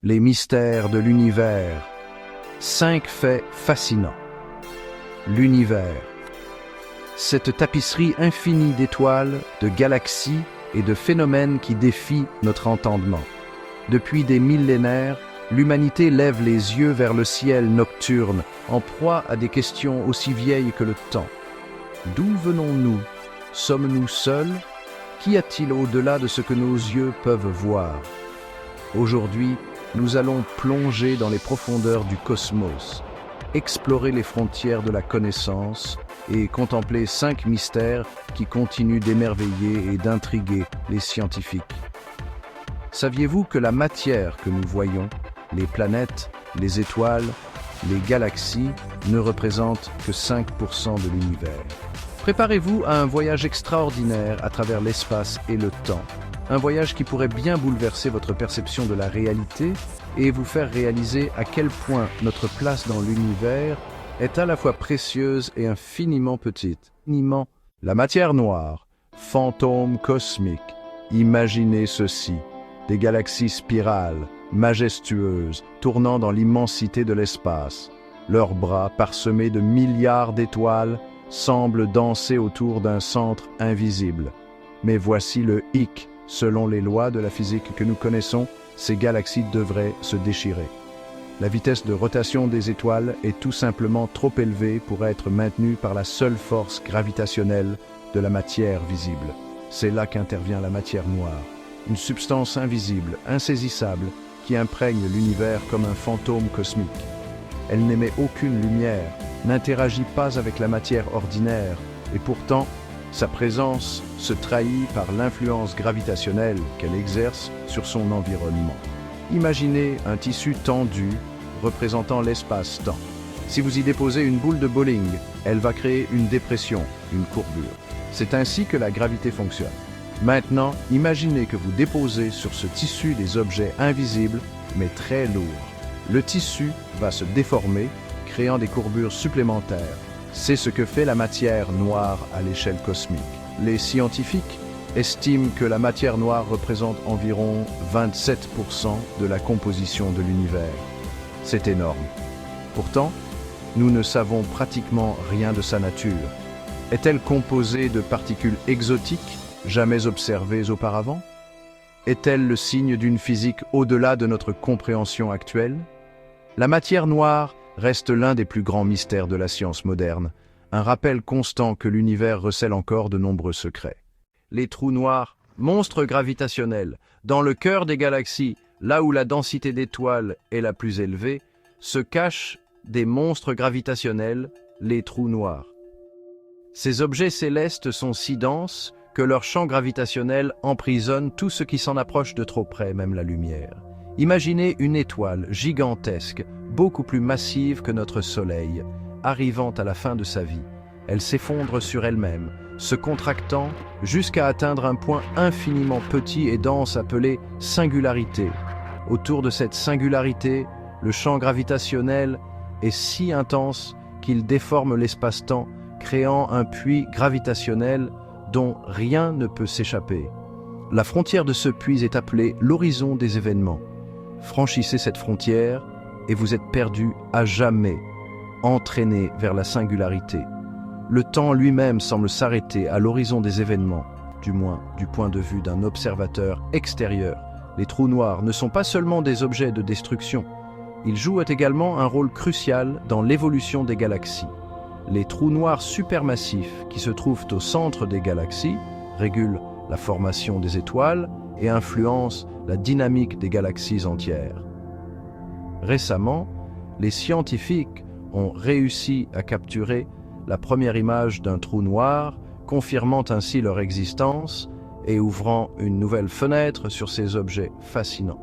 Les mystères de l'univers. 5 faits fascinants. L'univers. Cette tapisserie infinie d'étoiles, de galaxies et de phénomènes qui défient notre entendement. Depuis des millénaires, l'humanité lève les yeux vers le ciel nocturne, en proie à des questions aussi vieilles que le temps. D'où venons-nous? Sommes-nous seuls? Qu'y a-t-il au-delà de ce que nos yeux peuvent voir? Aujourd'hui, nous allons plonger dans les profondeurs du cosmos, explorer les frontières de la connaissance et contempler 5 mystères qui continuent d'émerveiller et d'intriguer les scientifiques. Saviez-vous que la matière que nous voyons, les planètes, les étoiles, les galaxies, ne représentent que 5% de l'univers? Préparez-vous à un voyage extraordinaire à travers l'espace et le temps. Un voyage qui pourrait bien bouleverser votre perception de la réalité et vous faire réaliser à quel point notre place dans l'univers est à la fois précieuse et infiniment petite. La matière noire, fantôme cosmique. Imaginez ceci, des galaxies spirales, majestueuses, tournant dans l'immensité de l'espace. Leurs bras, parsemés de milliards d'étoiles, semblent danser autour d'un centre invisible. Mais voici le hic. Selon les lois de la physique que nous connaissons, ces galaxies devraient se déchirer. La vitesse de rotation des étoiles est tout simplement trop élevée pour être maintenue par la seule force gravitationnelle de la matière visible. C'est là qu'intervient la matière noire, une substance invisible, insaisissable, qui imprègne l'univers comme un fantôme cosmique. Elle n'émet aucune lumière, n'interagit pas avec la matière ordinaire, et pourtant, sa présence se trahit par l'influence gravitationnelle qu'elle exerce sur son environnement. Imaginez un tissu tendu représentant l'espace-temps. Si vous y déposez une boule de bowling, elle va créer une dépression, une courbure. C'est ainsi que la gravité fonctionne. Maintenant, imaginez que vous déposez sur ce tissu des objets invisibles, mais très lourds. Le tissu va se déformer, créant des courbures supplémentaires. C'est ce que fait la matière noire à l'échelle cosmique. Les scientifiques estiment que la matière noire représente environ 27% de la composition de l'univers. C'est énorme. Pourtant, nous ne savons pratiquement rien de sa nature. Est-elle composée de particules exotiques, jamais observées auparavant? Est-elle le signe d'une physique au-delà de notre compréhension actuelle? La matière noire reste l'un des plus grands mystères de la science moderne, un rappel constant que l'univers recèle encore de nombreux secrets. Les trous noirs, monstres gravitationnels, dans le cœur des galaxies, là où la densité d'étoiles est la plus élevée, se cachent des monstres gravitationnels, les trous noirs. Ces objets célestes sont si denses que leur champ gravitationnel emprisonne tout ce qui s'en approche de trop près, même la lumière. Imaginez une étoile gigantesque, beaucoup plus massive que notre Soleil, arrivant à la fin de sa vie. Elle s'effondre sur elle-même, se contractant jusqu'à atteindre un point infiniment petit et dense appelé singularité. Autour de cette singularité, le champ gravitationnel est si intense qu'il déforme l'espace-temps, créant un puits gravitationnel dont rien ne peut s'échapper. La frontière de ce puits est appelée l'horizon des événements. Franchissez cette frontière et vous êtes perdu à jamais, entraîné vers la singularité. Le temps lui-même semble s'arrêter à l'horizon des événements, du moins du point de vue d'un observateur extérieur. Les trous noirs ne sont pas seulement des objets de destruction, ils jouent également un rôle crucial dans l'évolution des galaxies. Les trous noirs supermassifs qui se trouvent au centre des galaxies régulent la formation des étoiles et influencent la dynamique des galaxies entières. Récemment, les scientifiques ont réussi à capturer la première image d'un trou noir, confirmant ainsi leur existence et ouvrant une nouvelle fenêtre sur ces objets fascinants.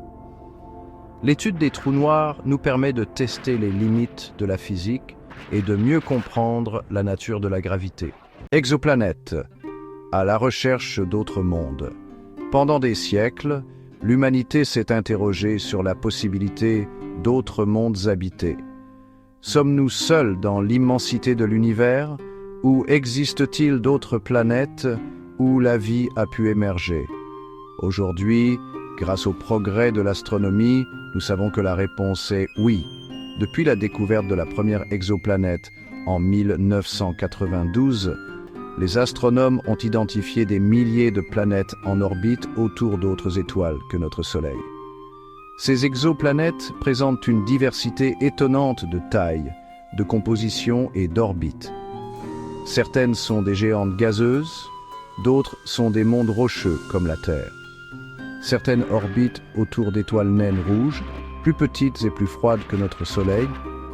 L'étude des trous noirs nous permet de tester les limites de la physique et de mieux comprendre la nature de la gravité. Exoplanètes, à la recherche d'autres mondes. Pendant des siècles, l'humanité s'est interrogée sur la possibilité d'autres mondes habités. Sommes-nous seuls dans l'immensité de l'univers ou existe-t-il d'autres planètes où la vie a pu émerger? Aujourd'hui, Grâce au progrès de l'astronomie, nous savons que la réponse est oui. Depuis la découverte de la première exoplanète en 1992, les astronomes ont identifié des milliers de planètes en orbite autour d'autres étoiles que notre Soleil. Ces exoplanètes présentent une diversité étonnante de taille, de composition et d'orbite. Certaines sont des géantes gazeuses, d'autres sont des mondes rocheux comme la Terre. Certaines orbitent autour d'étoiles naines rouges, plus petites et plus froides que notre Soleil,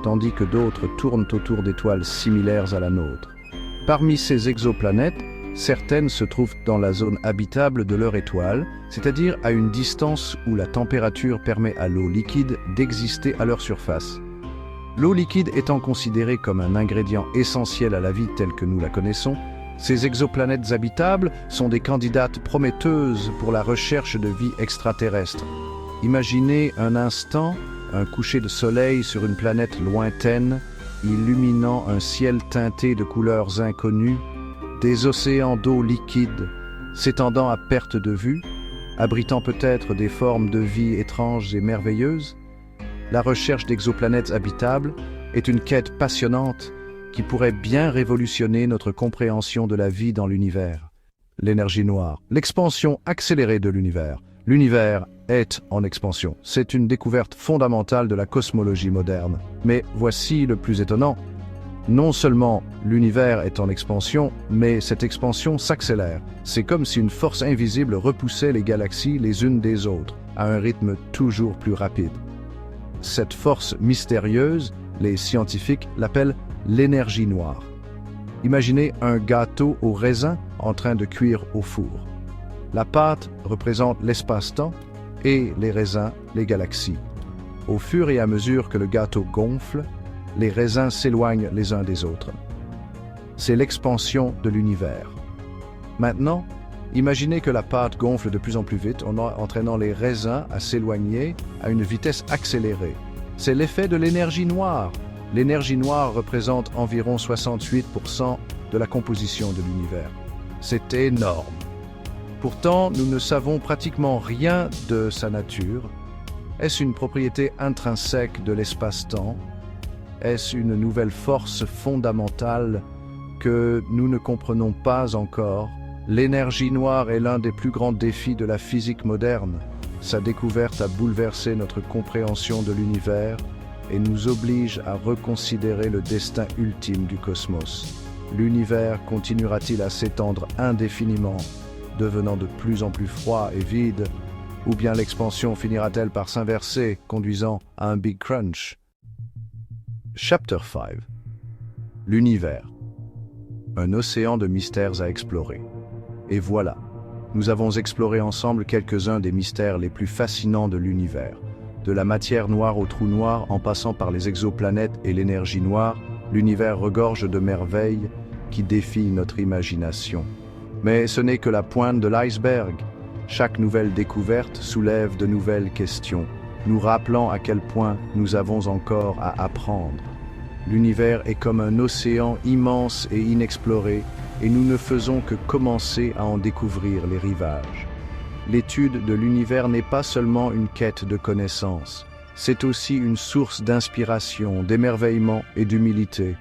tandis que d'autres tournent autour d'étoiles similaires à la nôtre. Parmi ces exoplanètes, certaines se trouvent dans la zone habitable de leur étoile, c'est-à-dire à une distance où la température permet à l'eau liquide d'exister à leur surface. L'eau liquide étant considérée comme un ingrédient essentiel à la vie telle que nous la connaissons, ces exoplanètes habitables sont des candidates prometteuses pour la recherche de vie extraterrestre. Imaginez un instant un coucher de soleil sur une planète lointaine, illuminant un ciel teinté de couleurs inconnues, des océans d'eau liquide s'étendant à perte de vue, abritant peut-être des formes de vie étranges et merveilleuses. La recherche d'exoplanètes habitables est une quête passionnante qui pourrait bien révolutionner notre compréhension de la vie dans l'univers. L'énergie noire, l'expansion accélérée de l'univers. L'univers est en expansion. C'est une découverte fondamentale de la cosmologie moderne. Mais voici le plus étonnant. Non seulement l'univers est en expansion, mais cette expansion s'accélère. C'est comme si une force invisible repoussait les galaxies les unes des autres, à un rythme toujours plus rapide. Cette force mystérieuse, les scientifiques l'appellent l'énergie noire. Imaginez un gâteau au raisin en train de cuire au four. La pâte représente l'espace-temps et les raisins, les galaxies. Au fur et à mesure que le gâteau gonfle, les raisins s'éloignent les uns des autres. C'est l'expansion de l'univers. Maintenant, imaginez que la pâte gonfle de plus en plus vite, entraînant les raisins à s'éloigner à une vitesse accélérée. C'est l'effet de l'énergie noire. L'énergie noire représente environ 68% de la composition de l'univers. C'est énorme. Pourtant, nous ne savons pratiquement rien de sa nature. Est-ce une propriété intrinsèque de l'espace-temps? Est-ce une nouvelle force fondamentale que nous ne comprenons pas encore? L'énergie noire est l'un des plus grands défis de la physique moderne. Sa découverte a bouleversé notre compréhension de l'univers et nous oblige à reconsidérer le destin ultime du cosmos. L'univers continuera-t-il à s'étendre indéfiniment, devenant de plus en plus froid et vide, ou bien l'expansion finira-t-elle par s'inverser, conduisant à un Big Crunch? Chapter 5. L'univers. Un océan de mystères à explorer. Et voilà, nous avons exploré ensemble quelques-uns des mystères les plus fascinants de l'univers. De la matière noire au trou noir, en passant par les exoplanètes et l'énergie noire, l'univers regorge de merveilles qui défient notre imagination. Mais ce n'est que la pointe de l'iceberg. Chaque nouvelle découverte soulève de nouvelles questions, nous rappelant à quel point nous avons encore à apprendre. L'univers est comme un océan immense et inexploré, et nous ne faisons que commencer à en découvrir les rivages. L'étude de l'univers n'est pas seulement une quête de connaissances, c'est aussi une source d'inspiration, d'émerveillement et d'humilité.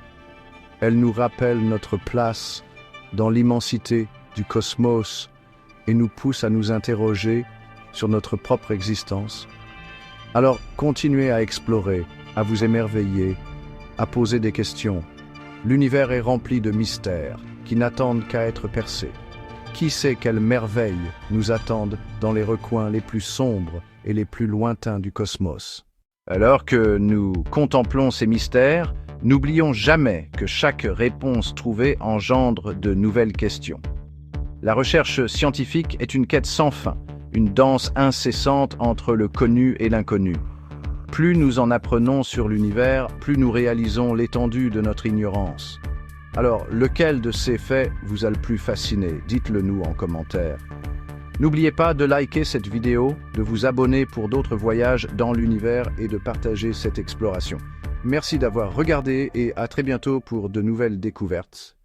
Elle nous rappelle notre place dans l'immensité du cosmos et nous pousse à nous interroger sur notre propre existence. Alors, continuez à explorer, à vous émerveiller, à poser des questions. L'univers est rempli de mystères qui n'attendent qu'à être percés. Qui sait quelles merveilles nous attendent dans les recoins les plus sombres et les plus lointains du cosmos? Alors que nous contemplons ces mystères, n'oublions jamais que chaque réponse trouvée engendre de nouvelles questions. La recherche scientifique est une quête sans fin, une danse incessante entre le connu et l'inconnu. Plus nous en apprenons sur l'univers, plus nous réalisons l'étendue de notre ignorance. Alors, lequel de ces faits vous a le plus fasciné? Dites-le nous en commentaire. N'oubliez pas de liker cette vidéo, de vous abonner pour d'autres voyages dans l'univers et de partager cette exploration. Merci d'avoir regardé et à très bientôt pour de nouvelles découvertes.